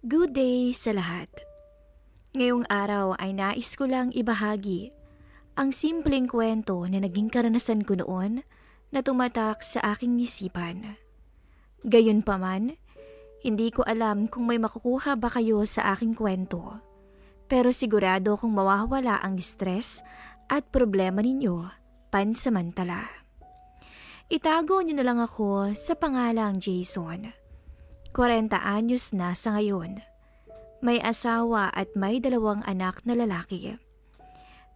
Good day sa lahat. Ngayong araw ay nais ko lang ibahagi ang simpleng kwento na naging karanasan ko noon na tumatak sa aking isipan. Gayunpaman, hindi ko alam kung may makukuha ba kayo sa aking kwento, pero sigurado kung mawawala ang stress at problema ninyo pansamantala. Itago niyo na lang ako sa pangalang Jason. 40 anyos na sa ngayon. May asawa at may 2 anak na lalaki.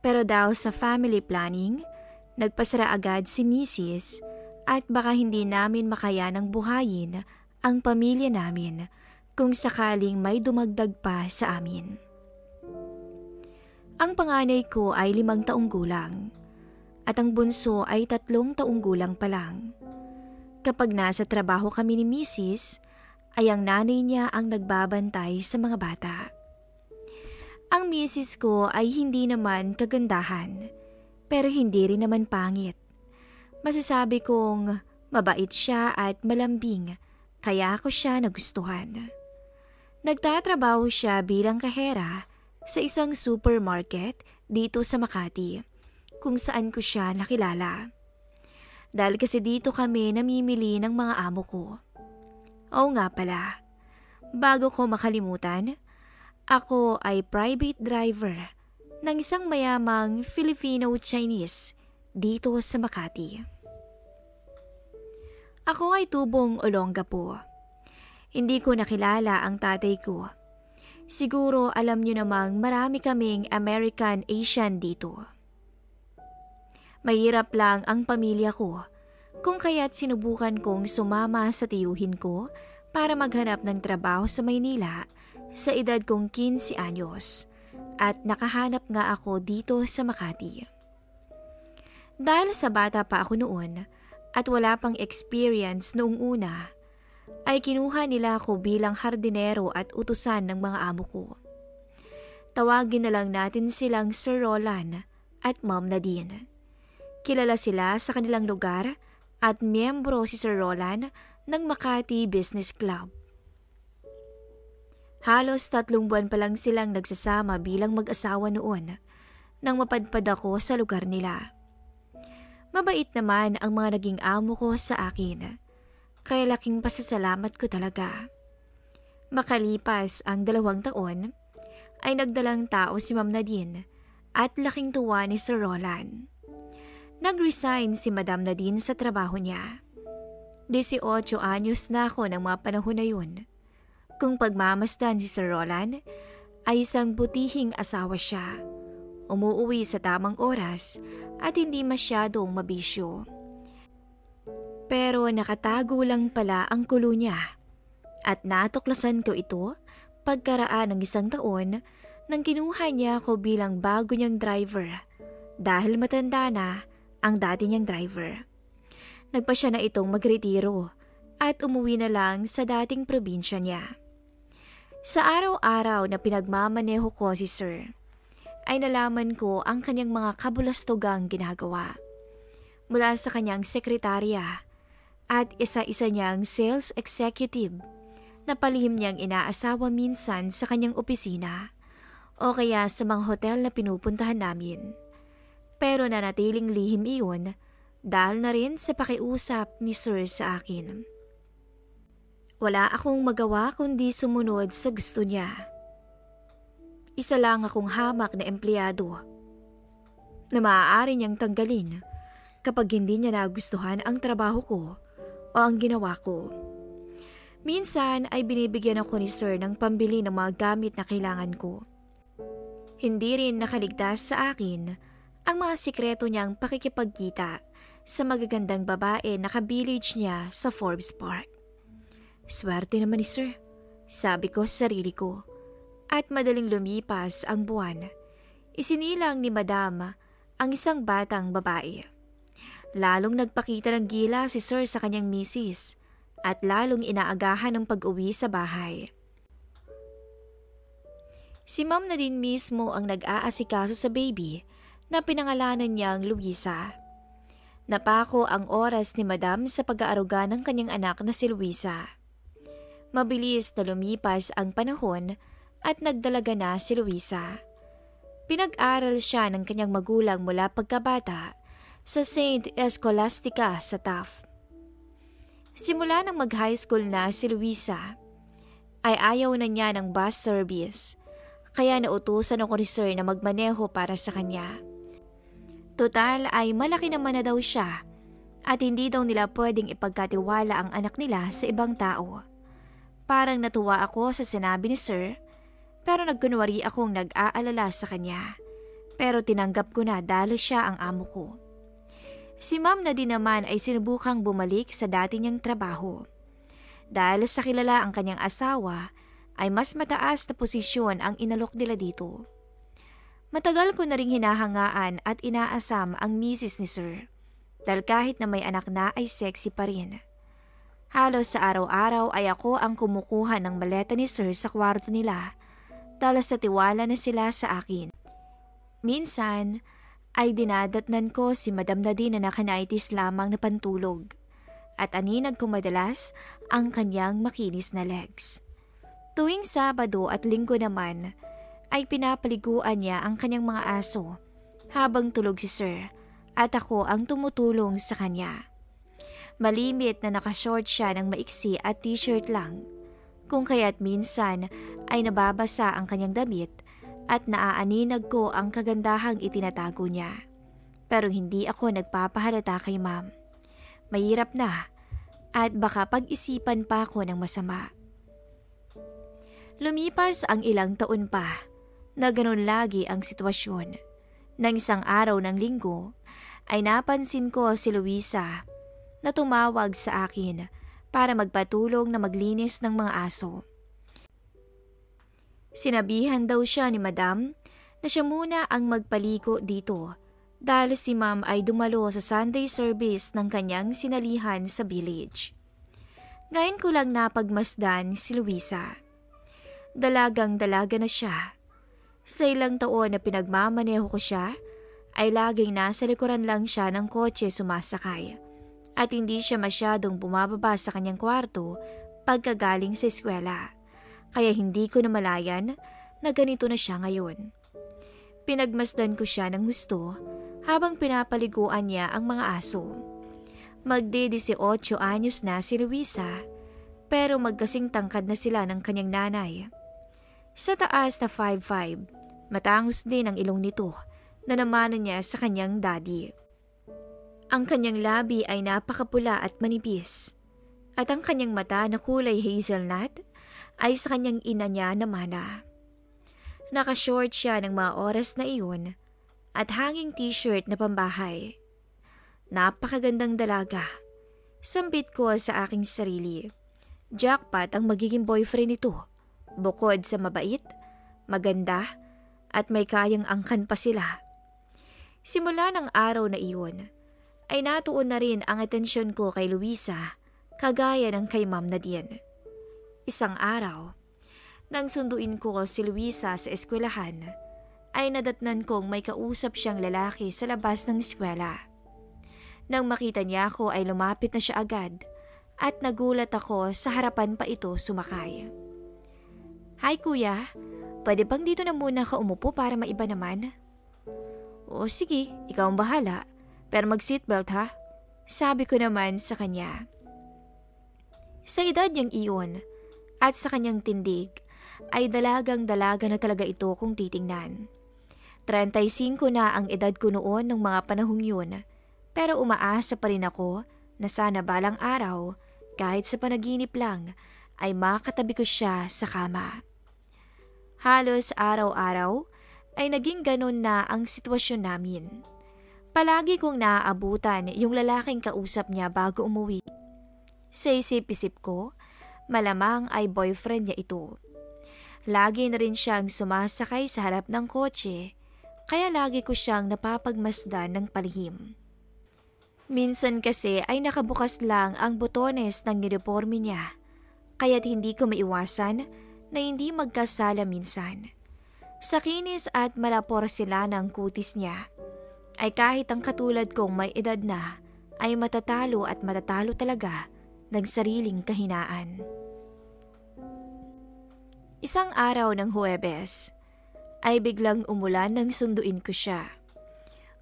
Pero dahil sa family planning, nagpasara agad si Mrs. at baka hindi namin makayanang buhayin ang pamilya namin kung sakaling may dumagdag pa sa amin. Ang panganay ko ay 5 taong gulang at ang bunso ay 3 taong gulang pa lang. Kapag nasa trabaho kami ni Mrs., ay ang nanay niya ang nagbabantay sa mga bata. Ang misis ko ay hindi naman kagandahan, pero hindi rin naman pangit. Masasabi kong mabait siya at malambing, kaya ako siya nagustuhan. Nagtatrabaho siya bilang kahera sa isang supermarket dito sa Makati, kung saan ko siya nakilala. Dahil kasi dito kami namimili ng mga amo ko. Oo nga pala, bago ko makalimutan, ako ay private driver ng isang mayamang Filipino-Chinese dito sa Makati. Ako ay tubong Olongapo. Hindi ko nakilala ang tatay ko. Siguro alam niyo namang marami kaming American Asian dito. Mahirap lang ang pamilya ko, kung kaya't sinubukan kong sumama sa tiyuhin ko para maghanap ng trabaho sa Maynila sa edad kong 15 anyos at nakahanap nga ako dito sa Makati. Dahil sa bata pa ako noon at wala pang experience noong una, ay kinuha nila ako bilang hardinero at utusan ng mga amo ko. Tawagin na lang natin silang Sir Roland at Ma'am Nadine. Kilala sila sa kanilang lugar at miyembro si Sir Roland ng Makati Business Club. Halos 3 buwan pa lang silang nagsasama bilang mag-asawa noon nang mapadpad ako sa lugar nila. Mabait naman ang mga naging amo ko sa akin, kaya laking pasasalamat ko talaga. Makalipas ang 2 taon, ay nagdalang tao si Ma'am Nadine at laking tuwa ni Sir Roland. Nag-resign si Madam Nadine sa trabaho niya. 18 anyos na ako ng mga panahon na yun. Kung pagmamasdan si Sir Roland, ay isang butihing asawa siya. Umuuwi sa tamang oras at hindi masyadong mabisyo. Pero nakatago lang pala ang kulo niya. At natuklasan ko ito pagkaraan ng 1 taon nang kinuha niya ako bilang bago niyang driver dahil matanda na ang dati niyang driver. Nagpa siya na itong magretiro at umuwi na lang sa dating probinsya niya. Sa araw-araw na pinagmamaneho ko si Sir, ay nalaman ko ang kanyang mga kabulastugang ginagawa. Mula sa kanyang sekretarya at isa-isa niyang sales executive na palihim niyang inaasawa minsan sa kanyang opisina o kaya sa mga hotel na pinupuntahan namin. Pero nanatiling lihim iyon dahil na rin sa pakiusap ni Sir sa akin. Wala akong magawa kundi sumunod sa gusto niya. Isa lang akong hamak na empleyado na maaari niyang tanggalin kapag hindi niya nagustuhan ang trabaho ko o ang ginawa ko. Minsan ay binibigyan ako ni Sir ng pambili ng mga gamit na kailangan ko. Hindi rin nakaligtas sa akin ang mga sikreto niyang pakikipagkita sa magagandang babae na ka-village niya sa Forbes Park. Swerte naman ni Sir, sabi ko sa sarili ko. At madaling lumipas ang buwan, isinilang ni Madam ang isang batang babae. Lalong nagpakita ng gila si Sir sa kanyang misis at lalong inaagahan ang pag-uwi sa bahay. Si Ma'am na din mismo ang nag-aasikaso sa baby na pinangalanan niyang Luisa. Napako ang oras ni Madam sa pag-aaruga ng kanyang anak na si Luisa. Mabilis na lumipas ang panahon at nagdalaga na si Luisa. Pinag-aral siya ng kanyang magulang mula pagkabata sa St. Scholastica sa Taft. Simula nang mag-high school na si Luisa, ay ayaw na niya ng bus service, kaya nautusan ako ni Sir na magmaneho para sa kanya. Total ay malaki naman na daw siya at hindi daw nila pwedeng ipagkatiwala ang anak nila sa ibang tao. Parang natuwa ako sa sinabi ni Sir, pero nagkunwari akong nag-aalala sa kanya. Pero tinanggap ko na dahil siya ang amo ko. Si Ma'am na din naman ay sinubukang bumalik sa dati niyang trabaho. Dahil sa kilala ang kanyang asawa, ay mas mataas na posisyon ang inalok nila dito. Matagal ko na ring hinahangaan at inaasam ang misis ni Sir, dahil kahit na may anak na ay sexy pa rin. Halos sa araw-araw ay ako ang kumukuha ng maleta ni Sir sa kwarto nila, dahil sa tiwala na sila sa akin. Minsan, ay dinadatnan ko si Madam Nadine na nakanaitis lamang na pantulog at aninag ko madalas ang kanyang makinis na legs. Tuwing Sabado at Linggo naman ay pinapaliguan niya ang kanyang mga aso habang tulog si Sir at ako ang tumutulong sa kanya. Malimit na nakashort siya ng maiksi at t-shirt lang, kung kaya't minsan ay nababasa ang kanyang damit at naaaninag ko ang kagandahang itinatago niya. Pero hindi ako nagpapahalata kay Ma'am. Mahirap na at baka pag-isipan pa ako ng masama. Lumipas ang ilang taon pa na ganun lagi ang sitwasyon. Nang isang araw ng Linggo ay napansin ko si Luisa na tumawag sa akin para magpatulong na maglinis ng mga aso. Sinabihan daw siya ni Madam na siya muna ang magpaligo dito dahil si Ma'am ay dumalo sa Sunday service ng kanyang sinalihan sa village. Ngayon ko lang napagmasdan si Luisa. Dalagang-dalaga na siya. Sa ilang taon na pinagmamaneho ko siya, ay laging nasa likuran lang siya ng kotse sumasakay at hindi siya masyadong bumababa sa kanyang kwarto pagkagaling sa eskwela. Kaya hindi ko namalayan na ganito na siya ngayon. Pinagmasdan ko siya ng gusto habang pinapaliguan niya ang mga aso. Magde-18 anyos na si Luisa, pero magkasing tangkad na sila ng kanyang nanay. Sa taas na 5'5", matangos din ang ilong nito na namanan niya sa kanyang daddy. Ang kanyang labi ay napakapula at manipis, at ang kanyang mata na kulay hazelnut ay sa kanyang ina niya na mana. Nakashort siya ng mga oras na iyon at hanging t-shirt na pambahay. Napakagandang dalaga. Sambit ko sa aking sarili. Jackpot ang magiging boyfriend nito. Bukod sa mabait, maganda, at may kayang angkan pa sila. Simula ng araw na iyon, ay natuon na rin ang atensyon ko kay Luisa, kagaya ng kay Ma'am Nadine. Isang araw, nang sunduin ko si Luisa sa eskwelahan, ay nadatnan kong may kausap siyang lalaki sa labas ng eskwela. Nang makita niya ako ay lumapit na siya agad at nagulat ako sa harapan pa ito sumakay. "Hi kuya, pwede bang dito na muna ka umupo para maiba naman?" "O sige, ikaw ang bahala, pero mag-seatbelt ha," sabi ko naman sa kanya. Sa edad niyang iyon at sa kanyang tindig, ay dalagang-dalaga na talaga ito kung titingnan. 35 na ang edad ko noon ng mga panahong yun, pero umaasa pa rin ako na sana balang araw, kahit sa panaginip lang, ay makatabi ko siya sa kama. Halos araw-araw ay naging ganun na ang sitwasyon namin. Palagi kong naaabutan yung lalaking kausap niya bago umuwi. Sa isip-isip ko, malamang ay boyfriend niya ito. Lagi na rin siyang sumasakay sa harap ng kotse, kaya lagi ko siyang napapagmasdan ng palihim. Minsan kasi ay nakabukas lang ang botones ng uniforme niya, kaya't hindi ko maiwasan na hindi magkasala minsan. Sa kinis at malapor sila ng kutis niya, ay kahit ang katulad kong may edad na, ay matatalo at matatalo talaga ng sariling kahinaan. Isang araw ng Huwebes ay biglang umulan nang sunduin ko siya.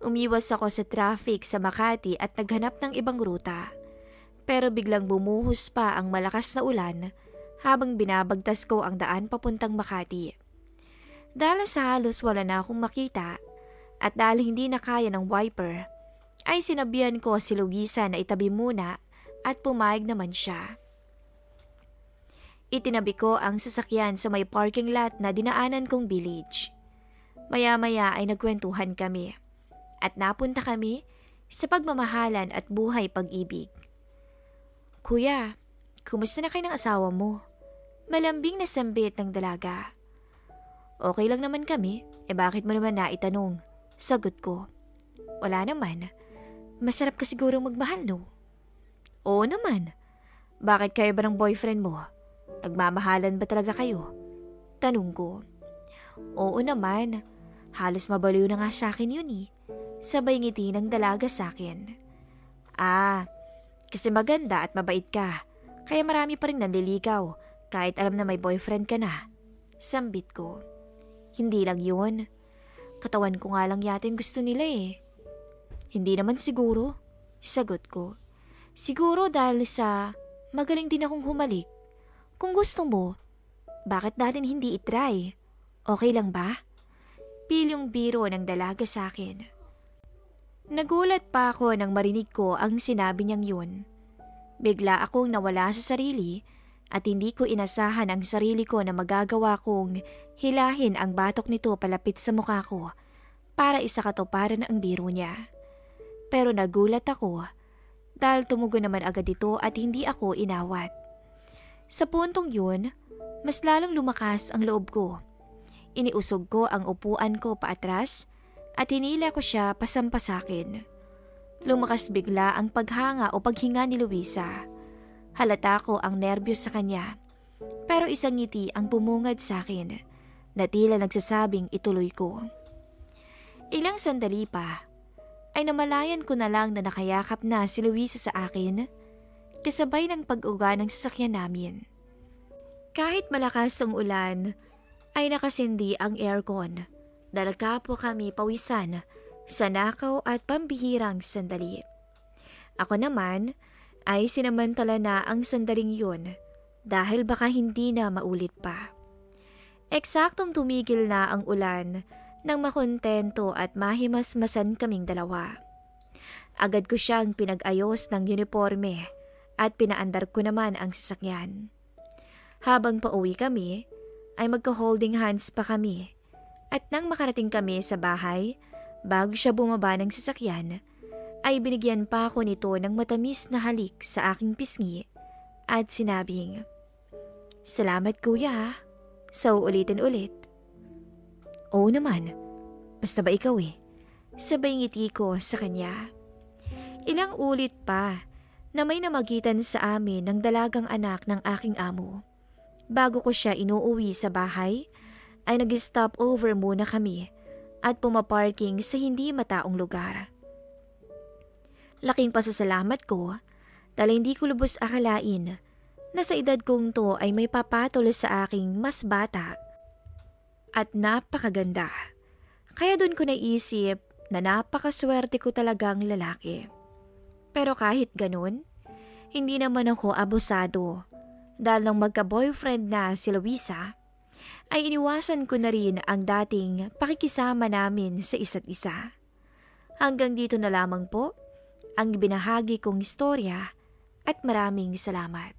Umiwas ako sa traffic sa Makati at naghanap ng ibang ruta. Pero biglang bumuhos pa ang malakas na ulan habang binabagtas ko ang daan papuntang Makati. Dahil sa halos wala na akong makita at dahil hindi na kaya ng wiper, ay sinabihan ko si Luisa na itabi muna at pumayag naman siya. Itinabi ko ang sasakyan sa may parking lot na dinaanan kong village. Maya-maya ay nagkwentuhan kami at napunta kami sa pagmamahalan at buhay pag-ibig. Kuya, kumusta na kayo ng asawa mo? Malambing na sambit ng dalaga. Okay lang naman kami, bakit mo naman naitanong? Sagot ko. Wala naman. Masarap ka siguro magmahal, no? Oo naman. Bakit kayo ba ng boyfriend mo? Nagmamahalan ba talaga kayo? Tanong ko. Oo naman. Halos mabaliw na nga sa akin yun eh. Sabay ngiti ng dalaga sa akin. Kasi maganda at mabait ka. Kaya marami pa rin nanliligaw kahit alam na may boyfriend ka na. Sambit ko. Hindi lang yun. Katawan ko nga lang yata yung gusto nila eh. Hindi naman siguro. Sagot ko. Siguro dahil sa magaling din akong humalik. Kung gusto mo, bakit natin hindi itry? Okay lang ba? Pilyong biro ng dalaga sa akin. Nagulat pa ako nang marinig ko ang sinabi niyang yun. Bigla akong nawala sa sarili at hindi ko inasahan ang sarili ko na magagawa kong hilahin ang batok nito palapit sa mukha ko para isakatuparan ang biro niya. Pero nagulat ako dahil tumugon naman agad ito at hindi ako inawat. Sa puntong yun, mas lalong lumakas ang loob ko. Iniusog ko ang upuan ko paatras at hinila ko siya pasampa sa akin. Lumakas bigla ang paghanga o paghinga ni Luisa. Halata ko ang nerbiyos sa kanya. Pero isang ngiti ang bumungad sa akin na tila nagsasabing ituloy ko. Ilang sandali pa ay namalayan ko na lang na nakayakap na si Luisa sa akin kasabay ng pag-uga ng sasakyan namin. Kahit malakas ang ulan ay nakasindi ang aircon. Dalagkapo kami pawisan sa nakaw at pambihirang sandali. Ako naman ay sinamantala na ang sandaling yun dahil baka hindi na maulit pa. Eksaktong tumigil na ang ulan nang makontento at mahimasmasan kaming dalawa. Agad ko siyang pinag-ayos ng uniforme at pinaandar ko naman ang sasakyan. Habang pauwi kami ay magka-holding hands pa kami. At nang makarating kami sa bahay, bago siya bumaba ng sasakyan, ay binigyan pa ako nito ng matamis na halik sa aking pisngi at sinabing, "Salamat kuya, sa uulitin ulit." "Oo naman, basta ba ikaw eh?" Sabay ngiti ko sa kanya. Ilang ulit pa na may namagitan sa amin ng dalagang anak ng aking amo. Bago ko siya inuuwi sa bahay, ay nag-stop over muna kami at pumaparking sa hindi mataong lugar. Laking pasasalamat ko dahil hindi ko lubos akalain na sa edad kong to ay may papatol sa aking mas bata at napakaganda. Kaya doon ko naisip na napakaswerte ko talagang lalaki. Pero kahit ganun, hindi naman ako abusado dahil nang magka-boyfriend na si Luisa, ay iniwasan ko na rin ang dating pakikisama namin sa isa't isa. Hanggang dito na lamang po ang ibinahagi kong istorya at maraming salamat.